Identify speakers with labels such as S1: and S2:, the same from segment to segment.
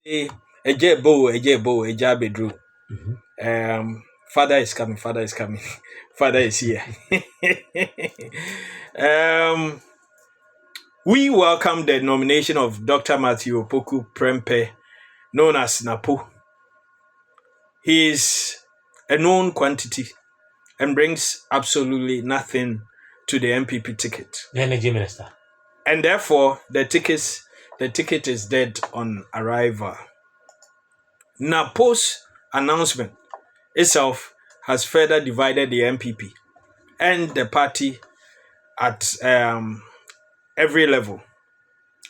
S1: Eja bedroom. Father is coming, father is coming, father is here. um, we welcome the nomination of Dr. Matthew Opoku Prempeh, known as NAPO. He is a known quantity and brings absolutely nothing to the MPP ticket.
S2: The energy minister.
S1: And therefore, the ticket is dead on arrival. NAPO's announcement itself has further divided the MPP and the party at every level,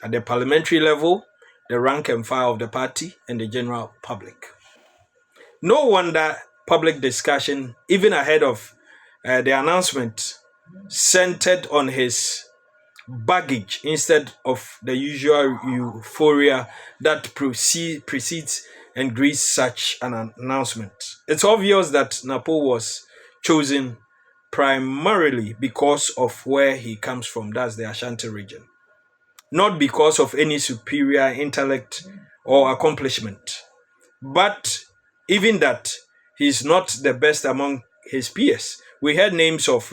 S1: at the parliamentary level, the rank and file of the party, and the general public. No wonder public discussion, even ahead of the announcement, centered on his baggage instead of the usual euphoria that precedes and greets such an announcement. It's obvious that NAPO was chosen primarily because of where he comes from, that's the Ashanti region, not because of any superior intellect or accomplishment. But even that, he's not the best among his peers. We heard names of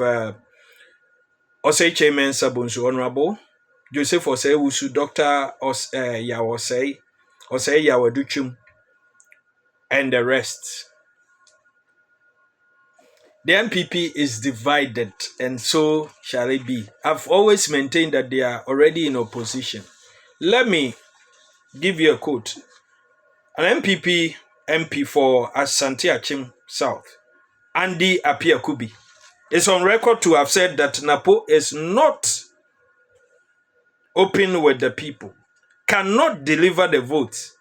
S1: Osei Chairman Sabunsu Honorable, Joseph Osei Wusu, Dr. Osei Yawaduchum, and the rest. The MPP is divided, and so shall it be. I've always maintained that they are already in opposition. Let me give you a quote. An MPP MP for Asante Achim South, Andy Apiakubi, is on record to have said that NAPO is not open with the people, cannot deliver the votes,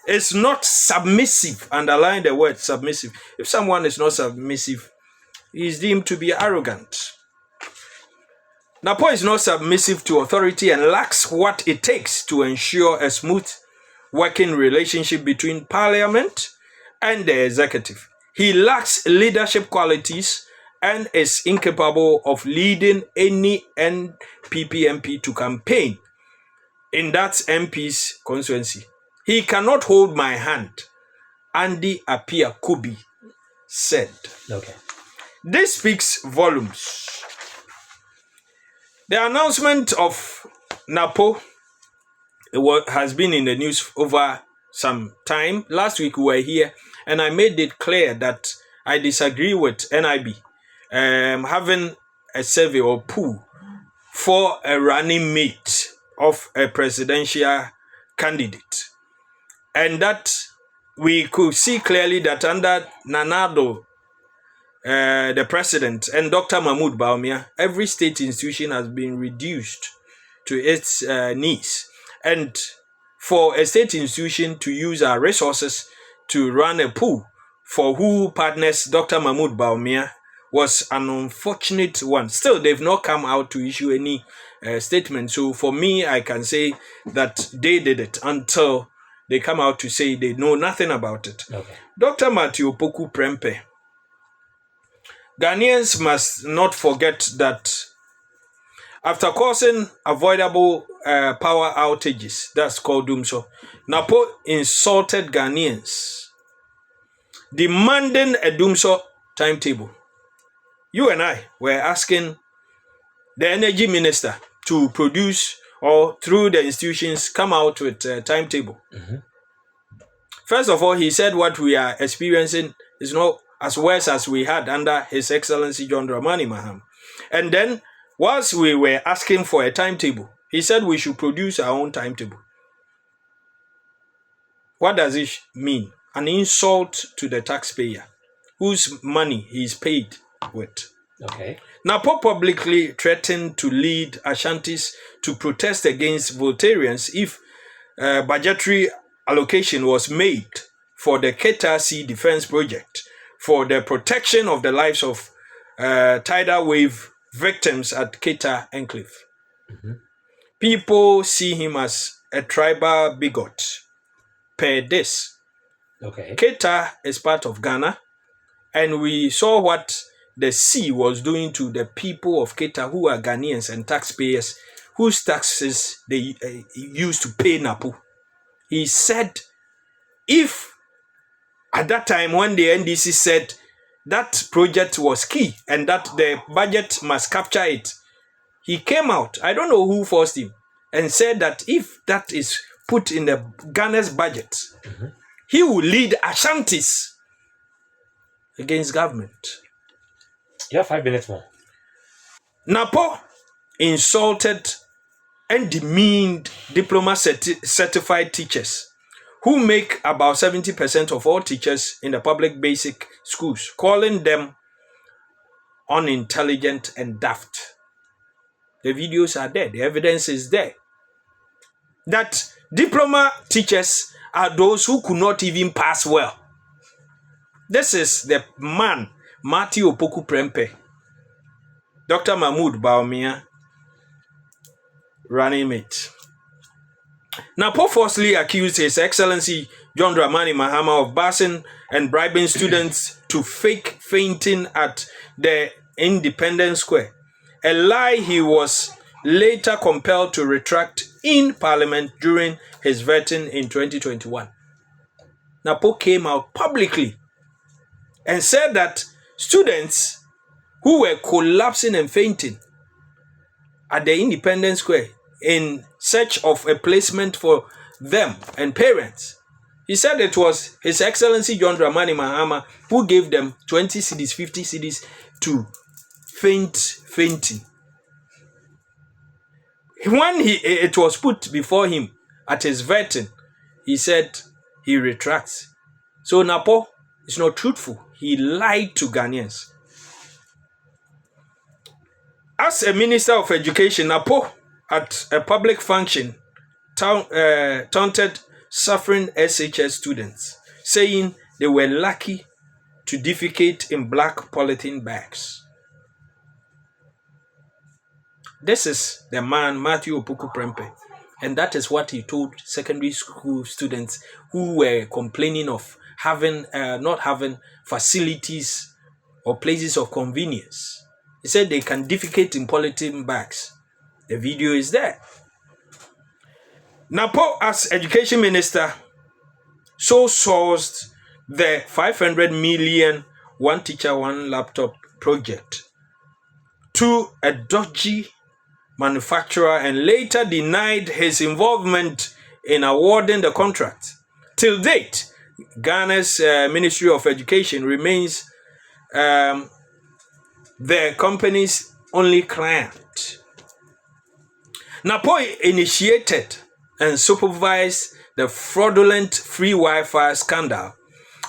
S1: is not submissive. Underline the word submissive. If someone is not submissive, he is deemed to be arrogant. NAPO is not submissive to authority and lacks what it takes to ensure a smooth working relationship between parliament and the executive. He lacks leadership qualities and is incapable of leading any NPP MP to campaign in that MP's constituency. He cannot hold my hand, Andy Apiakubi said.
S2: Okay.
S1: This speaks volumes. The announcement of NAPO has been in the news over some time. Last week we were here and I made it clear that I disagree with NIB having a survey or pool for a running mate of a presidential candidate. And that we could see clearly that under Nanado, the president, and Dr. Mahmoud Bawumia, every state institution has been reduced to its knees. And for a state institution to use our resources to run a pool for who partners Dr. Mahmoud Bawumia was an unfortunate one. Still, they've not come out to issue any statement. So for me, I can say that they did it until they come out to say they know nothing about it.
S2: Okay.
S1: Dr. Matthew Opoku Prempeh, Ghanaians must not forget that after causing avoidable power outages, that's called Doomso, NAPO insulted Ghanaians, demanding a Doomso timetable. You and I were asking the energy minister to produce or through the institutions come out with a timetable.
S2: Mm-hmm.
S1: First of all, he said what we are experiencing is not as worse as we had under His Excellency John Dramani Mahama. And then, whilst we were asking for a timetable, he said we should produce our own timetable. What does it mean? An insult to the taxpayer whose money he is paid with.
S2: Okay.
S1: NAPO publicly threatened to lead Ashantis to protest against Voltarians if budgetary allocation was made for the Keta Sea Defense Project for the protection of the lives of tidal wave victims at Keta Enclave.
S2: Mm-hmm.
S1: People see him as a tribal bigot. Per this,
S2: Okay.
S1: Keta is part of Ghana, and we saw what the sea was doing to the people of Keta who are Ghanaians and taxpayers whose taxes they used to pay NAPO. He said if at that time when the NDC said that project was key and that the budget must capture it, he came out, I don't know who forced him, and said that if that is put in the Ghana's budget, he will lead Ashantis against government.
S2: You have 5 minutes more.
S1: NAPO insulted and demeaned diploma certified teachers who make about 70% of all teachers in the public basic schools, calling them unintelligent and daft. The videos are there. The evidence is there. That diploma teachers are those who could not even pass well. This is the man, Matthew Opoku Prempeh, Dr. Mahmoud Bawumia, running mate. NAPO falsely accused His Excellency John Dramani Mahama of busing and bribing students to fake fainting at the Independence Square, a lie he was later compelled to retract in Parliament during his vetting in 2021. NAPO came out publicly and said that students who were collapsing and fainting at the Independence Square in search of a placement for them and parents, he said it was His Excellency John Dramani Mahama who gave them 20 cedis, 50 cedis to fainting. When it was put before him at his vetting, he said he retracts. So NAPO is not truthful. He lied to Ghanaians. As a Minister of Education, NAPO at a public function taunted suffering SHS students, saying they were lucky to defecate in black polythene bags. This is the man, Matthew Opoku Prempeh, and that is what he told secondary school students who were complaining of not having facilities or places of convenience. He said they can defecate in polythene bags. The video is there. NAPO, as Education Minister, so sourced the 500 million one teacher, one laptop project to a dodgy manufacturer and later denied his involvement in awarding the contract. Till date, Ghana's Ministry of Education remains the company's only client. NAPO initiated and supervised the fraudulent free Wi-Fi scandal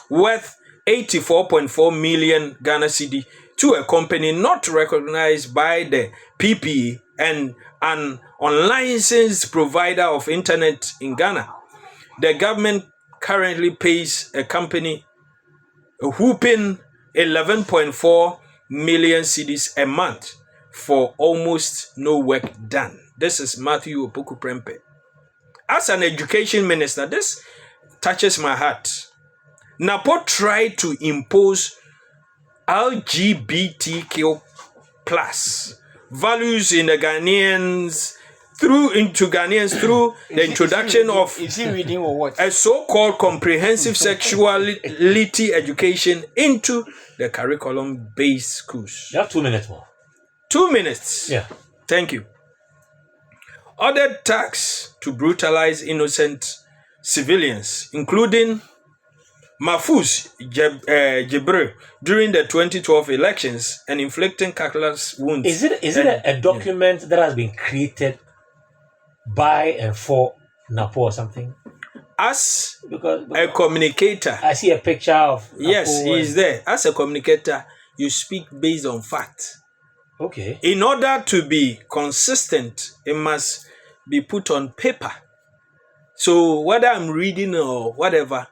S1: worth 84.4 million Ghana cedi to a company not recognized by the PPE and an unlicensed provider of internet in Ghana. The government currently pays a company a whooping 11.4 million cedis a month for almost no work done. This is Matthew Opoku Prempeh. As an education minister, this touches my heart. NAPO tried to impose LGBTQ plus values in the Ghanaians through the introduction of a so-called comprehensive sexuality education into the curriculum-based schools.
S2: You have 2 minutes more.
S1: 2 minutes.
S2: Yeah.
S1: Thank you. Other attacks to brutalize innocent civilians, including Mahfouz Jibril during the 2012 elections and inflicting calculus wounds.
S2: Is it a document that has been created by and for NAPO or something?
S1: As
S2: because
S1: a communicator,
S2: I see a picture of NAPO.
S1: Yes, he is there. As a communicator, you speak based on fact.
S2: Okay.
S1: In order to be consistent, it must be put on paper. So whether I'm reading or whatever,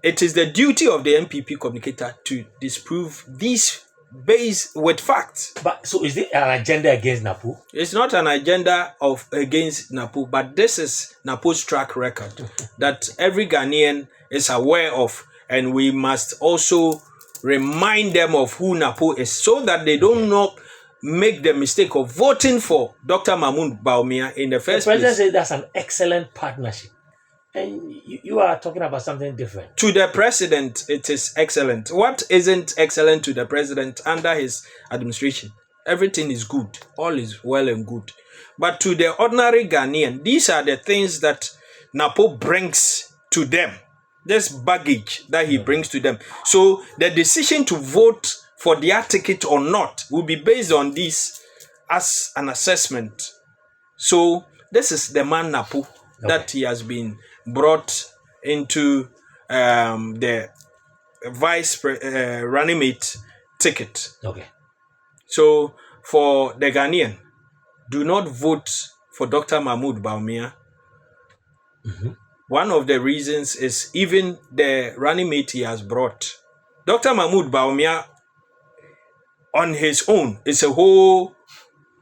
S1: it is the duty of the MPP communicator to disprove these based with facts.
S2: But so is it an agenda against NAPO?
S1: It's not an agenda against NAPO, but this is NAPO's track record that every Ghanaian is aware of, and we must also remind them of who NAPO is so that they don't not make the mistake of voting for Dr. Mahmoud Bawumia in the first place.
S2: The president said that's an excellent partnership. And you are talking about something different.
S1: To the president, it is excellent. What isn't excellent to the president under his administration? Everything is good. All is well and good. But to the ordinary Ghanaian, these are the things that NAPO brings to them. This baggage that he brings to them. So the decision to vote for their ticket or not will be based on this as an assessment. So this is the man NAPO that he has been brought into the vice running mate ticket.
S2: Okay.
S1: So for the Ghanaian, do not vote for Dr. Mahmoud Bawumia. One of the reasons is even the running mate he has brought. Dr. Mahmoud Bawumia on his own is a whole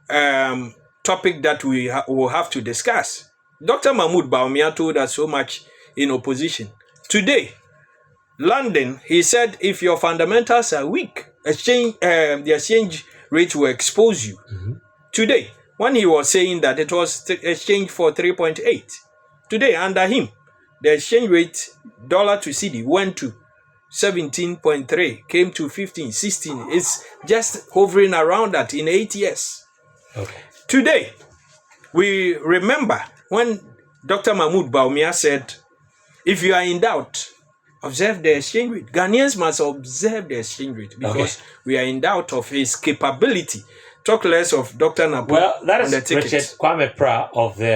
S1: topic that we will have to discuss. Dr. Mahmoud Bawumia told us so much in opposition. Today, London, he said, if your fundamentals are weak, the exchange rate will expose you. Today, when he was saying that it was exchanged for 3.8, today under him, the exchange rate dollar to CD went to 17.3, came to 15, 16. It's just hovering around that in 8 years.
S2: Okay.
S1: Today, we remember when Dr. Mahmoud Bawumia said, if you are in doubt, observe the exchange rate. Ghanaians must observe the exchange rate because we are in doubt of his capability. Talk less of Dr. Napo.
S2: Well, that is Richard Kwame Pra of the